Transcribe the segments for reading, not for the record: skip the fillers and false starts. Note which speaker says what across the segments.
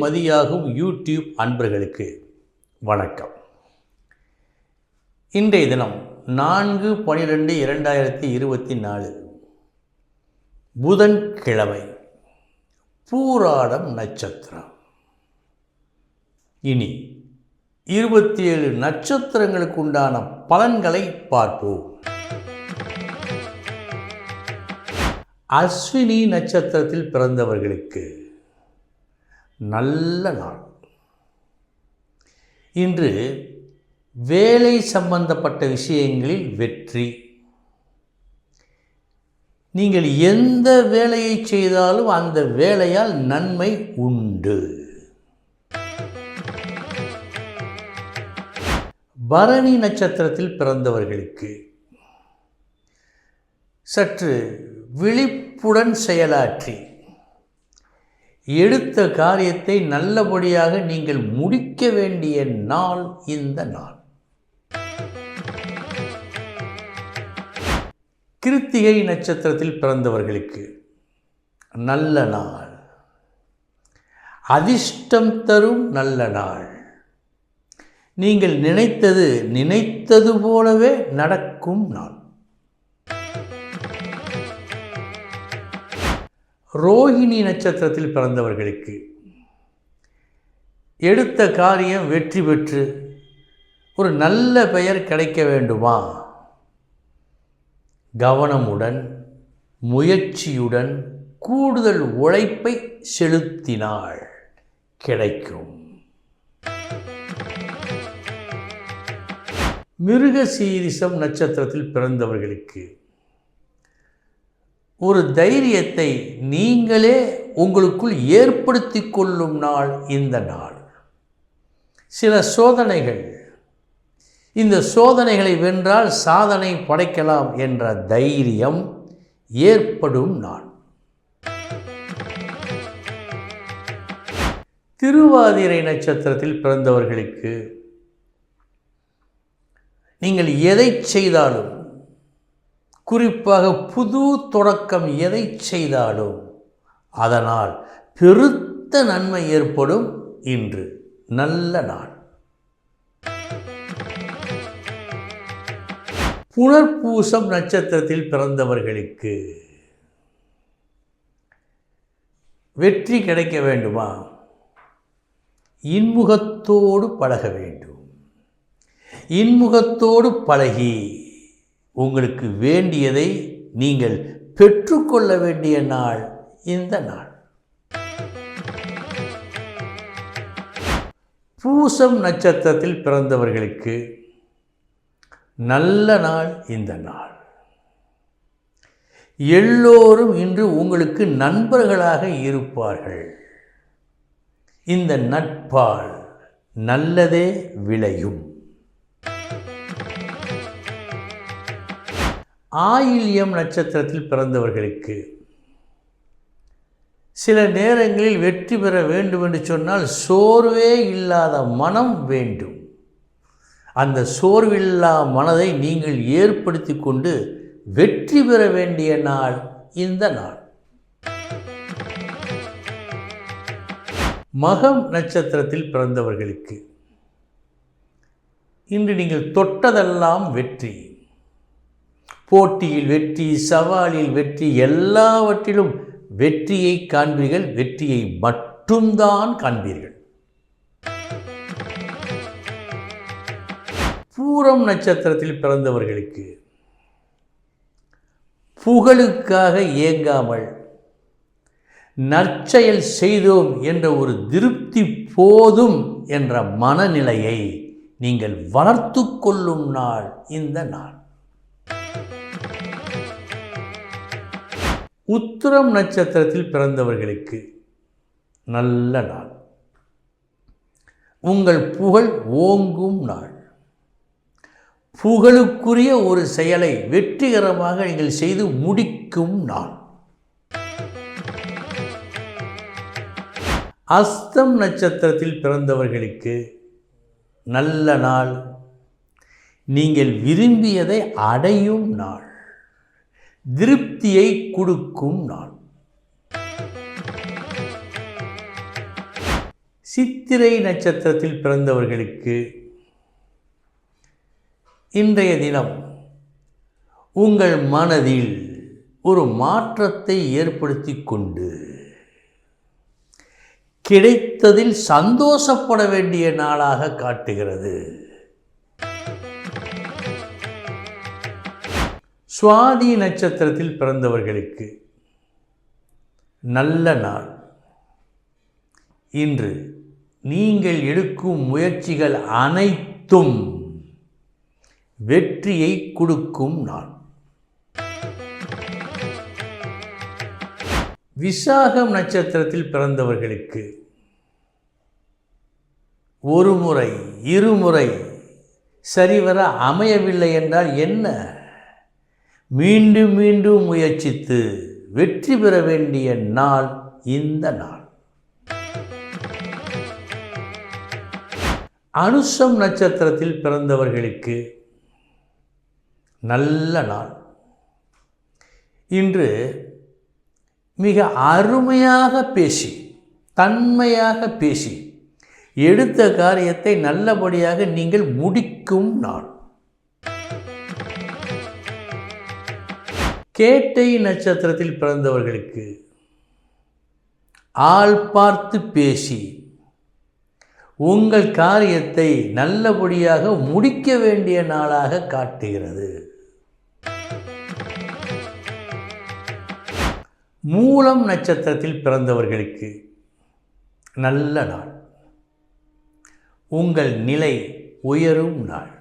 Speaker 1: மதியாகும் YouTube அன்பர்களுக்கு வணக்கம். இன்றைய தினம் 4/12/2024 புதன்கிழமை, பூராடம் நட்சத்திரம். இனி 27 நட்சத்திரங்களுக்கு உண்டான பலன்களை பார்ப்போம். அஸ்வினி நட்சத்திரத்தில் பிறந்தவர்களுக்கு நல்ல நாள். இன்று வேலை சம்பந்தப்பட்ட விஷயங்களில் வெற்றி. நீங்கள் எந்த வேலையை செய்தாலும் அந்த வேலையால் நன்மை உண்டு. பரணி நட்சத்திரத்தில் பிறந்தவர்களுக்கு சற்று விழிப்புடன் செயலாற்றி எடுத்த காரியத்தை நல்லபடியாக நீங்கள் முடிக்க வேண்டிய நாள் இந்த நாள். கிருத்திகை நட்சத்திரத்தில் பிறந்தவர்களுக்கு நல்ல நாள். அதிர்ஷ்டம் தரும் நல்ல நாள். நீங்கள் நினைத்தது போலவே நடக்கும் நாள். ரோஹிணி நட்சத்திரத்தில் பிறந்தவர்களுக்கு எடுத்த காரியம் வெற்றி பெற்று ஒரு நல்ல பெயர் கிடைக்க வேண்டுமா? கவனமுடன், முயற்சியுடன், கூடுதல் உழைப்பை செலுத்தினால் கிடைக்கும். மிருகசீரிஷம் நட்சத்திரத்தில் பிறந்தவர்களுக்கு ஒரு தைரியத்தை நீங்களே உங்களுக்குள் ஏற்படுத்தி கொள்ளும் நாள் இந்த நாள். சில சோதனைகள், இந்த சோதனைகளை வென்றால் சாதனை படைக்கலாம் என்ற தைரியம் ஏற்படும் நாள். திருவாதிரை நட்சத்திரத்தில் பிறந்தவர்களுக்கு நீங்கள் எதை செய்தாலும், குறிப்பாக புது தொடக்கம் எதை செய்தாலும் அதனால் பெருத்த நன்மை ஏற்படும். இன்று நல்ல நாள். புனர்பூசம் நட்சத்திரத்தில் பிறந்தவர்களுக்கு வெற்றி கிடைக்க வேண்டுமா? இன்முகத்தோடு பழக வேண்டும். இன்முகத்தோடு பழகி உங்களுக்கு வேண்டியதை நீங்கள் பெற்றுக்கொள்ள வேண்டிய நாள் இந்த நாள். பூசம் நட்சத்திரத்தில் பிறந்தவர்களுக்கு நல்ல நாள் இந்த நாள். எல்லோரும் இன்று உங்களுக்கு நண்பர்களாக இருப்பார்கள். இந்த நட்பால் நல்லதே விளையும். ஆயில்யம் நட்சத்திரத்தில் பிறந்தவர்களுக்கு சில நேரங்களில் வெற்றி பெற வேண்டும் என்று சொன்னால் சோர்வே இல்லாத மனம் வேண்டும். அந்த சோர்வில்லா மனதை நீங்கள் ஏற்படுத்தி கொண்டு வெற்றி பெற வேண்டிய நாள் இந்த நாள். மகம் நட்சத்திரத்தில் பிறந்தவர்களுக்கு இன்று நீங்கள் தொட்டதெல்லாம் வெற்றி. போட்டியில் வெற்றி, சவாலில் வெற்றி, எல்லாவற்றிலும் வெற்றியை காண்பீர்கள். வெற்றியை மட்டும்தான் காண்பீர்கள். பூரம் நட்சத்திரத்தில் பிறந்தவர்களுக்கு புகழுக்காக ஏங்காமல் நற்செயல் செய்தோம் என்ற ஒரு திருப்தி போதும் என்ற மனநிலையை நீங்கள் வளர்த்து கொள்ளும் நாள் இந்த நாள். உத்திரம் நட்சத்திரத்தில் பிறந்தவர்களுக்கு நல்ல நாள். உங்கள் புகழ் ஓங்கும் நாள். புகழுக்குரிய ஒரு செயலை வெற்றிகரமாக நீங்கள் செய்து முடிக்கும் நாள். அஸ்தம் நட்சத்திரத்தில் பிறந்தவர்களுக்கு நல்ல நாள். நீங்கள் விரும்பியதை அடையும் நாள். திருப்தியை கொடுக்கும் நாள். சித்திரை நட்சத்திரத்தில் பிறந்தவர்களுக்கு இன்றைய தினம் உங்கள் மனதில் ஒரு மாற்றத்தை ஏற்படுத்தி கொண்டு கிடைத்ததில் சந்தோஷப்பட வேண்டிய நாளாக காட்டுகிறது. சுவாதி நட்சத்திரத்தில் பிறந்தவர்களுக்கு நல்ல நாள். இன்று நீங்கள் எடுக்கும் முயற்சிகள் அனைத்தும் வெற்றியை கொடுக்கும் நாள். விசாகம் நட்சத்திரத்தில் பிறந்தவர்களுக்கு ஒரு முறை இருமுறை சரிவர அமையவில்லை என்றால் என்ன, மீண்டும் மீண்டும் முயற்சித்து வெற்றி பெற வேண்டிய நாள் இந்த நாள். அனுஷம் நட்சத்திரத்தில் பிறந்தவர்களுக்கு நல்ல நாள். இன்று மிக அருமையாக பேசி தன்மையாக பேசி எடுத்த காரியத்தை நல்லபடியாக நீங்கள் முடிக்கும் நாள். கேட்டை நட்சத்திரத்தில் பிறந்தவர்களுக்கு ஆள் பார்த்து பேசி உங்கள் காரியத்தை நல்லபடியாக முடிக்க வேண்டிய நாளாக காட்டுகிறது. மூலம் நட்சத்திரத்தில் பிறந்தவர்களுக்கு நல்ல நாள். உங்கள் நிலை உயரும் நாள்.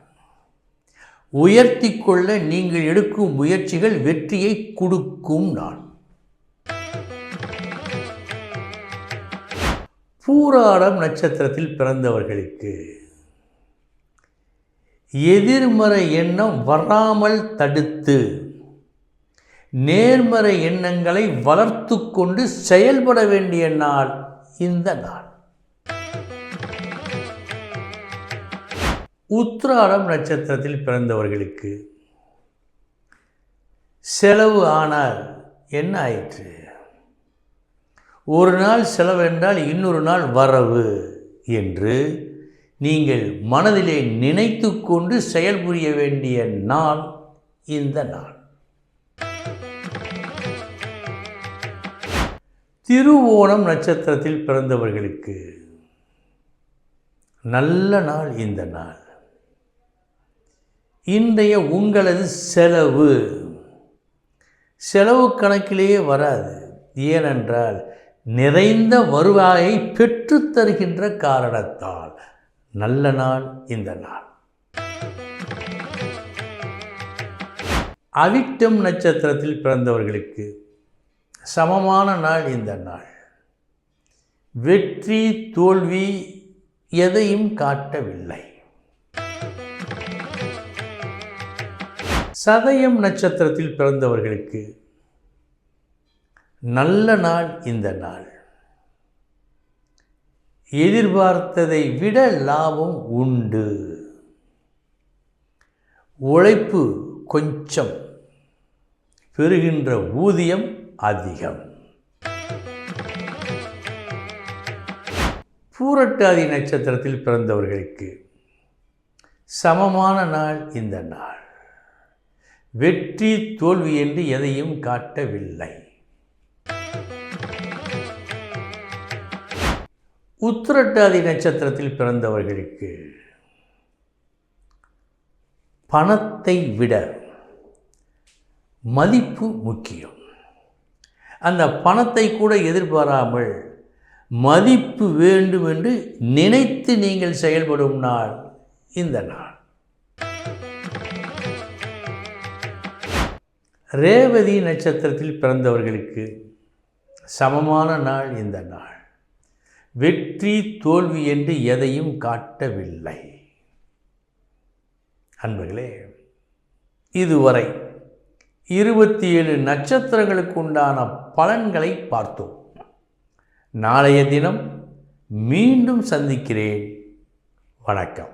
Speaker 1: உயர்த்தி கொள்ள நீங்கள் எடுக்கும் முயற்சிகள் வெற்றியை கொடுக்கும் நாள். பூராடம் நட்சத்திரத்தில் பிறந்தவர்களுக்கு எதிர்மறை எண்ணம் வராமல் தடுத்து நேர்மறை எண்ணங்களை வளர்த்து கொண்டு செயல்பட வேண்டிய நாள் இந்த நாள். உத்திராடம் நட்சத்திரத்தில் பிறந்தவர்களுக்கு செலவு ஆனால் என்ன ஆயிற்று, ஒரு நாள் செலவென்றால் இன்னொரு நாள் வரவு என்று நீங்கள் மனதிலே நினைத்து கொண்டு செயல்புரிய வேண்டிய நாள் இந்த நாள். திருவோணம் நட்சத்திரத்தில் பிறந்தவர்களுக்கு நல்ல நாள் இந்த நாள். இன்றைய உங்களது செலவு கணக்கிலேயே வராது. ஏனென்றால் நிறைந்த வருவாயை பெற்றுத் தருகின்ற காரணத்தால் நல்ல நாள் இந்த நாள். அவிட்டம் நட்சத்திரத்தில் பிறந்தவர்களுக்கு சமமான நாள் இந்த நாள். வெற்றி தோல்வி எதையும் காட்டவில்லை. சதயம் நட்சத்திரத்தில் பிறந்தவர்களுக்கு நல்ல நாள் இந்த நாள். எதிர்பார்த்ததை விட லாபம் உண்டு. உழைப்பு கொஞ்சம், பெறுகின்ற ஊதியம் அதிகம். பூரட்டாதி நட்சத்திரத்தில் பிறந்தவர்களுக்கு சமமான நாள் இந்த நாள். வெற்றி தோல்வி என்று எதையும் காட்டவில்லை. உத்திரட்டாதி நட்சத்திரத்தில் பிறந்தவர்களுக்கு பணத்தை விட மதிப்பு முக்கியம். அந்த பணத்தை கூட எதிர்பாராமல் மதிப்பு வேண்டும் என்று நினைத்து நீங்கள் செயல்படும் நாள் இந்த நாள். ரேவதி நட்சத்திரத்தில் பிறந்தவர்களுக்கு சமமான நாள் இந்த நாள். வெற்றி தோல்வி என்று எதையும் காட்டவில்லை. அன்பர்களே, இதுவரை 27 நட்சத்திரங்களுக்கு உண்டான பலன்களை பார்த்தோம். நாளைய தினம் மீண்டும் சந்திக்கிறேன். வணக்கம்.